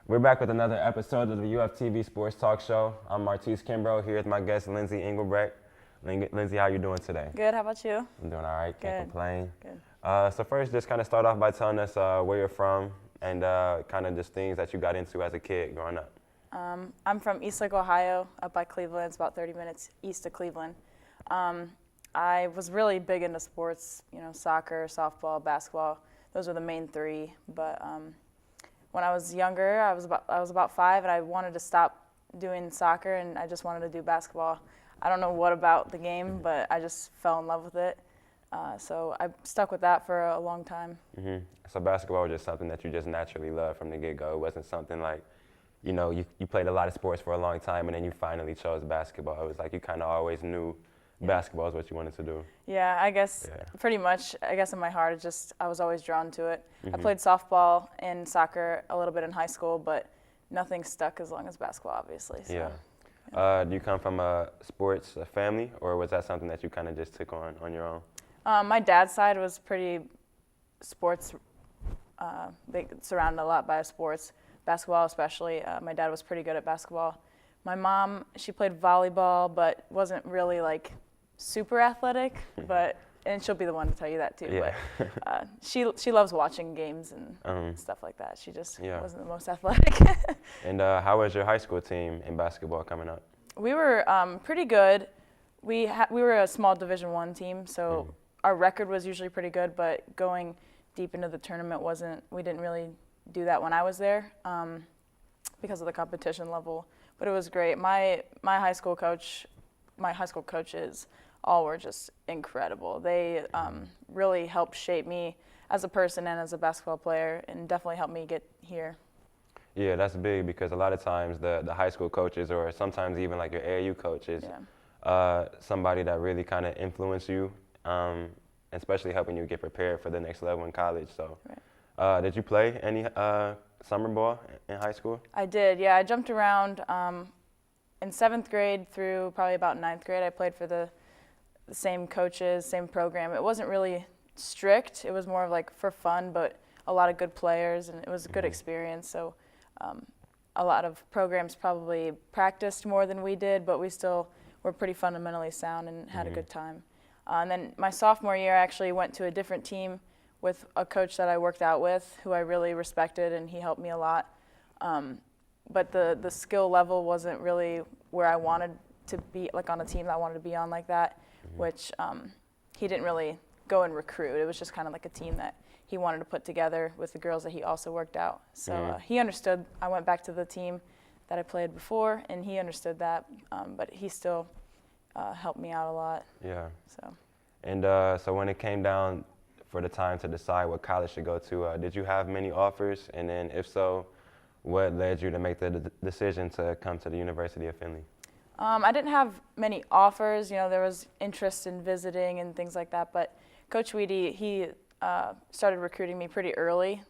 We're back with another episode of the UFTV Sports Talk Show. I'm Martyce Kimbrough here with my guest Lynsey Englebrecht. Lynsey, how you doing today? Good. How about you? I'm doing all right. Can't complain. Good. So first, just kind of start off by telling us where you're from and kind of just things that you got into as a kid growing up. I'm from Eastlake, Ohio, up by Cleveland. It's about 30 minutes east of Cleveland. I was really big into sports, soccer, softball, basketball. Those were the main three. But when I was younger, I was about 5, and I wanted to stop doing soccer, and I just wanted to do basketball. I don't know what about the game, but I just fell in love with it. So I stuck with that for a long time. Mm-hmm. So basketball was just something that you just naturally loved from the get-go. It wasn't something like, you played a lot of sports for a long time, and then you finally chose basketball. It was like you kind of always knew basketball is what you wanted to do. Yeah, I guess pretty much. I guess in my heart, I was always drawn to it. Mm-hmm. I played softball and soccer a little bit in high school, but nothing stuck as long as basketball, obviously. So, yeah. Do you come from a sports family, or was that something that you kind of just took on your own? My dad's side was pretty sports. They surrounded a lot by sports, basketball especially. My dad was pretty good at basketball. My mom, she played volleyball, but wasn't really like super athletic. And she'll be the one to tell you that too. Yeah. But she loves watching games and stuff like that. She just wasn't the most athletic. And how was your high school team in basketball coming up? We were pretty good. We were a small Division I team, so our record was usually pretty good. But going deep into the tournament we didn't really do that when I was there because of the competition level. But it was great. My high school coaches all were just incredible. They really helped shape me as a person and as a basketball player, and definitely helped me get here. Yeah, that's big because a lot of times the high school coaches, or sometimes even like your AAU coaches, somebody that really kind of influence you, especially helping you get prepared for the next level in college. So, did you play any summer ball in high school? I did, yeah. I jumped around in 7th grade through probably about 9th grade. I played for the same coaches, same program. It wasn't really strict. It was more of like for fun, but a lot of good players, and it was a good experience. So a lot of programs probably practiced more than we did, but we still were pretty fundamentally sound and had a good time. And then my sophomore year, I actually went to a different team with a coach that I worked out with, who I really respected, and he helped me a lot. But the skill level wasn't really where I wanted to be, like on a team that I wanted to be on like that, which he didn't really go and recruit. It was just kind of like a team that he wanted to put together with the girls that he also worked out. So he understood. I went back to the team that I played before, and he understood that, but he still helped me out a lot. Yeah. So. And so when it came down for the time to decide what college to go to, did you have many offers? And then if so, what led you to make the decision to come to the University of Findlay? I didn't have many offers. There was interest in visiting and things like that, but Coach Weedy, he started recruiting me pretty early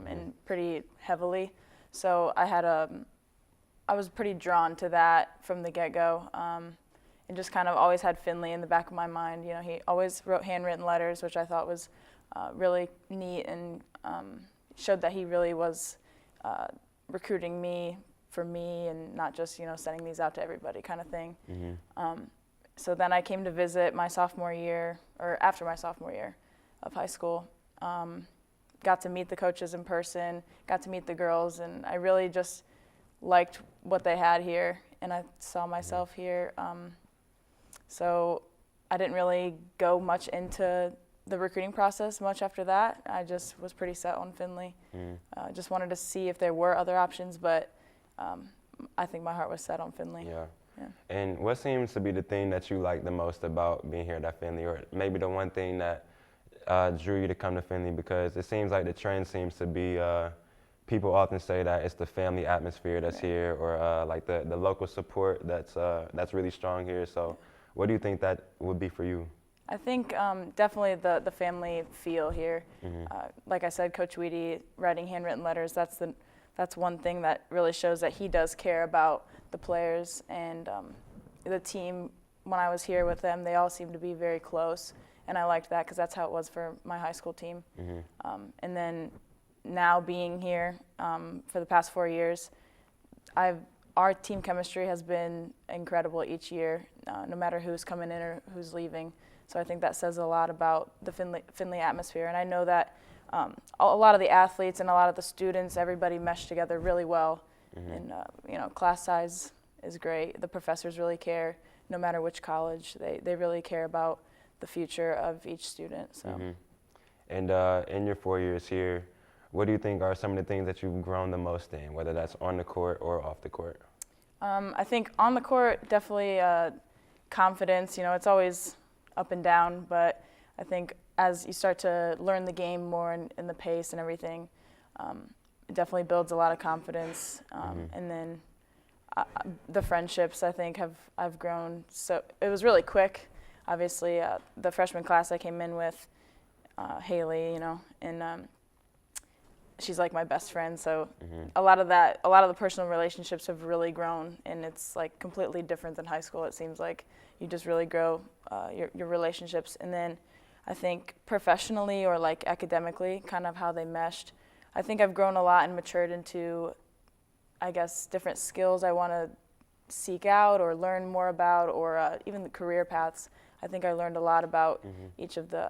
and pretty heavily. So I was pretty drawn to that from the get-go, and just kind of always had Findlay in the back of my mind. He always wrote handwritten letters, which I thought was really neat, and showed that he really was recruiting me for me, and not just sending these out to everybody kind of thing. So then I came to visit my sophomore year, or after my sophomore year of high school. Got to meet the coaches in person, got to meet the girls, and I really just liked what they had here, and I saw myself here. So I didn't really go much into the recruiting process much after that. I just was pretty set on Findlay. Just wanted to see if there were other options, but I think my heart was set on Findlay. Yeah. And what seems to be the thing that you like the most about being here at Findlay, or maybe the one thing that drew you to come to Findlay? Because it seems like the trend seems to be people often say that it's the family atmosphere that's here, or like the local support that's really strong here. So what do you think that would be for you? I think definitely the family feel here. Like I said, Coach Weedy writing handwritten letters, that's one thing that really shows that he does care about the players, and the team. When I was here with them, they all seemed to be very close, and I liked that because that's how it was for my high school team. And then now being here for the past 4 years, our team chemistry has been incredible each year, no matter who's coming in or who's leaving. So I think that says a lot about the Findlay atmosphere. And I know that a lot of the athletes and a lot of the students, everybody meshed together really well. And class size is great. The professors really care, no matter which college. They really care about the future of each student. So. And in your 4 years here, what do you think are some of the things that you've grown the most in, whether that's on the court or off the court? I think on the court, definitely confidence. It's always up and down, but I think as you start to learn the game more and the pace and everything, it definitely builds a lot of confidence. And then the friendships, I think, I've grown. So it was really quick. Obviously, the freshman class I came in with, Haley, and she's like my best friend. So a lot of the personal relationships have really grown, and it's like completely different than high school. It seems like you just really grow your relationships. And then I think professionally or like academically, kind of how they meshed, I think I've grown a lot and matured into, I guess, different skills I want to seek out or learn more about, or even the career paths. I think I learned a lot about each of the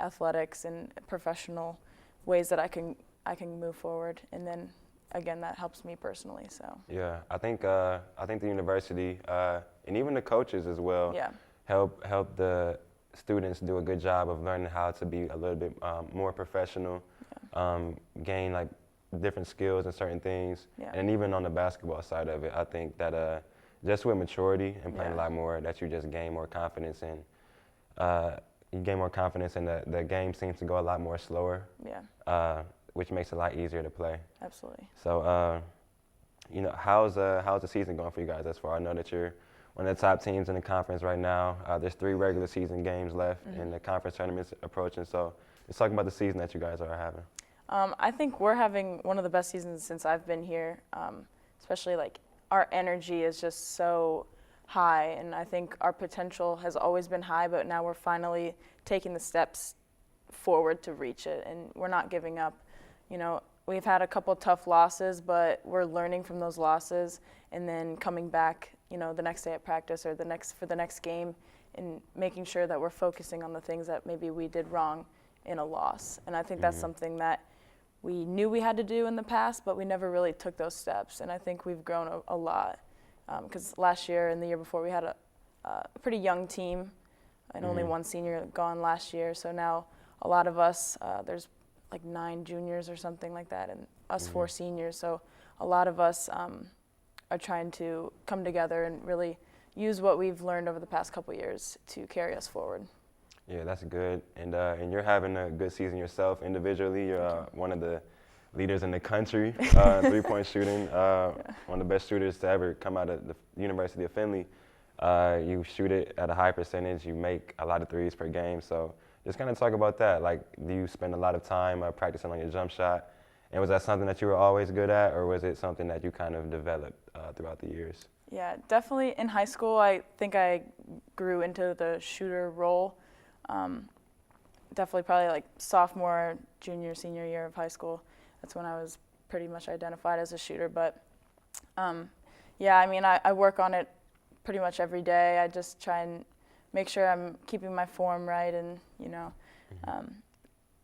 athletics and professional ways that I can move forward, and then again that helps me personally. So yeah, I think the university and even the coaches as well help the students do a good job of learning how to be a little bit more professional, gain like different skills and certain things, and even on the basketball side of it, I think that just with maturity and playing a lot more, that you just gain more confidence in. You gain more confidence, and the game seems to go a lot more slower. Which makes it a lot easier to play. Absolutely. So, how's the season going for you guys thus far? I know that you're one of the top teams in the conference right now. There's 3 regular season games left, and the conference tournament's approaching. So, let's talk about the season that you guys are having. I think we're having one of the best seasons since I've been here. Especially like our energy is just so high, and I think our potential has always been high, but now we're finally taking the steps forward to reach it, and we're not giving up. We've had a couple tough losses, but we're learning from those losses and then coming back, the next day at practice or for the next game, and making sure that we're focusing on the things that maybe we did wrong in a loss. And I think that's something that we knew we had to do in the past, but we never really took those steps. And I think we've grown a lot, because last year and the year before we had a pretty young team, and only one senior gone last year. So now a lot of us, there's like 9 juniors or something like that, and us 4 seniors. So a lot of us are trying to come together and really use what we've learned over the past couple years to carry us forward. Yeah, that's good. And you're having a good season yourself individually. You're one of the leaders in the country, 3-point shooting, one of the best shooters to ever come out of the University of Findlay. You shoot it at a high percentage. You make a lot of threes per game. So just kind of talk about that. Like, do you spend a lot of time practicing on your jump shot? And was that something that you were always good at, or was it something that you kind of developed throughout the years? Yeah, definitely in high school, I think I grew into the shooter role. Definitely probably like sophomore, junior, senior year of high school. That's when I was pretty much identified as a shooter. But I work on it pretty much every day. I just try and make sure I'm keeping my form right and,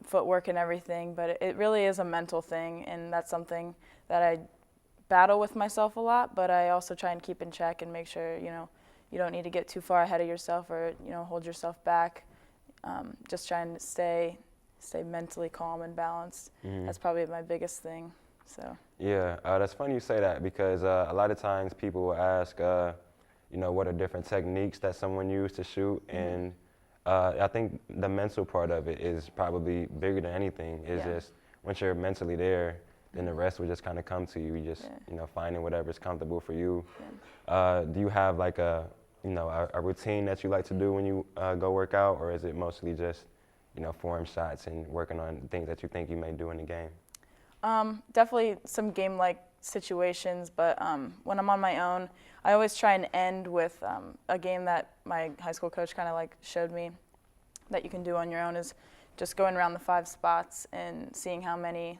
footwork and everything. But it really is a mental thing, and that's something that I battle with myself a lot, but I also try and keep in check and make sure, you don't need to get too far ahead of yourself or, hold yourself back. Just trying to stay mentally calm and balanced. That's probably my biggest thing. So. Yeah, that's funny you say that, because a lot of times people will ask, what are different techniques that someone used to shoot, and I think the mental part of it is probably bigger than anything. It's just once you're mentally there, then the rest will just kind of come to you. You just, finding whatever's comfortable for you. Do you have like a routine that you like to do when you go work out, or is it mostly just, form shots and working on things that you think you may do in the game? Definitely some game-like situations, but when I'm on my own, I always try and end with a game that my high school coach kind of like showed me that you can do on your own, is just going around the 5 spots and seeing how many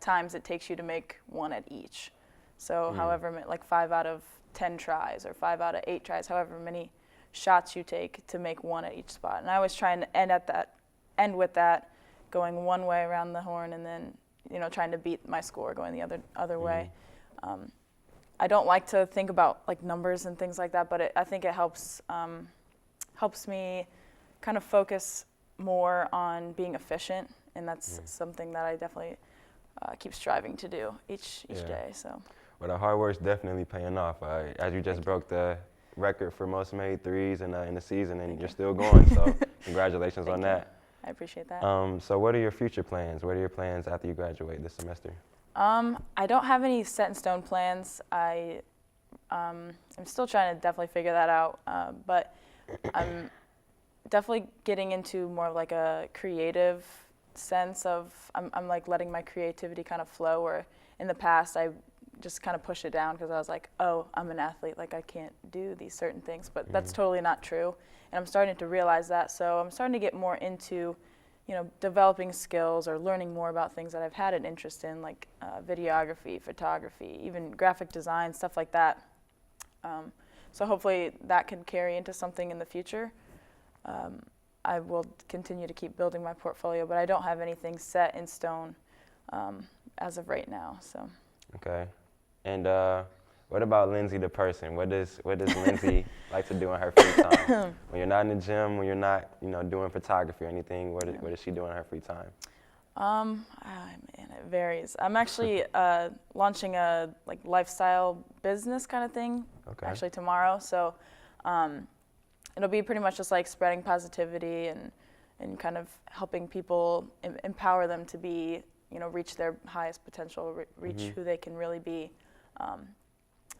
times it takes you to make one at each. So however, like 5 out of 10 tries or 5 out of 8 tries, however many shots you take to make one at each spot. And I was trying to end with that, going one way around the horn and then, trying to beat my score going the other way. I don't like to think about like numbers and things like that, but I think it helps me kind of focus more on being efficient, and that's something that I definitely keep striving to do each day. So. Well, the hard work's definitely paying off. As you just broke the record for most made threes in the season, and you're still going. So congratulations on that. I appreciate that. So what are your future plans? What are your plans after you graduate this semester? I don't have any set in stone plans. I'm still trying to definitely figure that out, but I'm definitely getting into more of like a creative sense of I'm like letting my creativity kind of flow, where in the past I just kind of push it down because I was like, oh, I'm an athlete, like I can't do these certain things, but that's totally not true. And I'm starting to realize that, so I'm starting to get more into, developing skills or learning more about things that I've had an interest in, like videography, photography, even graphic design, stuff like that. So hopefully that can carry into something in the future. I will continue to keep building my portfolio, but I don't have anything set in stone as of right now. So. Okay. And what about Lynsey the person? What does Lynsey like to do in her free time? When you're not in the gym, when you're not, doing photography or anything, what does she do in her free time? Man, it varies. I'm actually launching a like lifestyle business kind of thing. Okay. Actually tomorrow. So it'll be pretty much just like spreading positivity and kind of helping people empower them to be, reach their highest potential, reach who they can really be.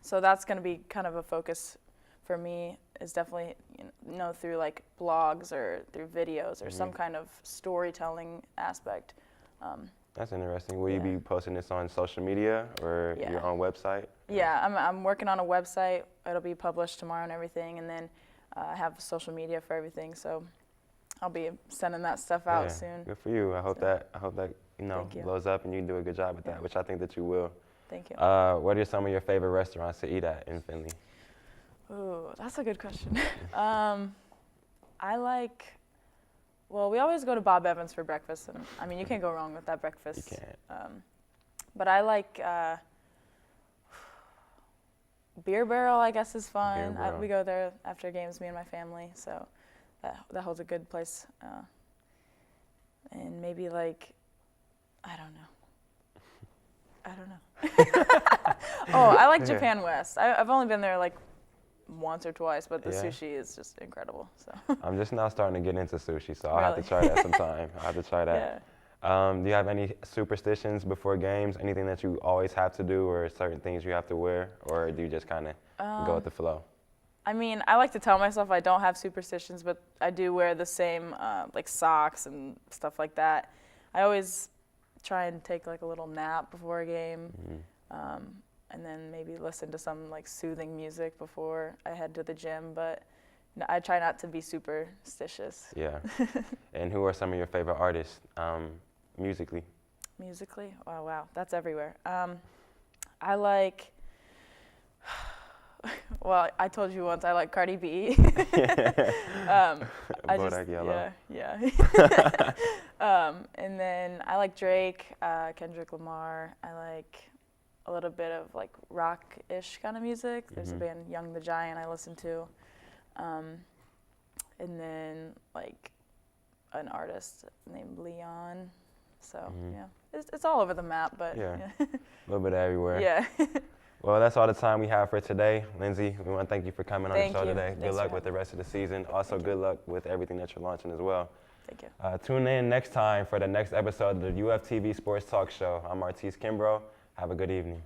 So that's going to be kind of a focus for me, is definitely, through like blogs or through videos or some kind of storytelling aspect. That's interesting. Will you be posting this on social media or your own website? Yeah, I'm working on a website. It'll be published tomorrow and everything, and then I have social media for everything. So I'll be sending that stuff out soon. Good for you. I hope that blows up and you do a good job with that, which I think that you will. Thank you. What are some of your favorite restaurants to eat at in Findlay? Ooh, that's a good question. We always go to Bob Evans for breakfast, and you can't go wrong with that breakfast. You can't. But I like Beer Barrel, I guess, is fun. We go there after games, me and my family, so that holds a good place. And maybe like, I don't know. Oh, I like Japan West. I've only been there like once or twice, but the sushi is just incredible. So I'm just now starting to get into sushi, so I'll have to try that sometime. I'll have to try that. Yeah. Do you have any superstitions before games? Anything that you always have to do, or certain things you have to wear, or do you just kind of go with the flow? I like to tell myself I don't have superstitions, but I do wear the same like socks and stuff like that. I always try and take like a little nap before a game, and then maybe listen to some like soothing music before I head to the gym, but I try not to be superstitious. Yeah. And who are some of your favorite artists musically? Musically? Oh, wow, that's everywhere. I like, well, I told you once I like Cardi B. And then I like Drake, Kendrick Lamar. I like a little bit of like rock-ish kind of music. There's a band, Young the Giant, I listen to. And then like an artist named Leon. So it's all over the map, but a little bit everywhere. Yeah. Well, that's all the time we have for today. Lynsey, we want to thank you for coming on the show today. Good luck with the rest of the season. Also, good luck with everything that you're launching as well. Thank you. Tune in next time for the next episode of the UFTV Sports Talk Show. I'm Martyce Kimbrough. Have a good evening.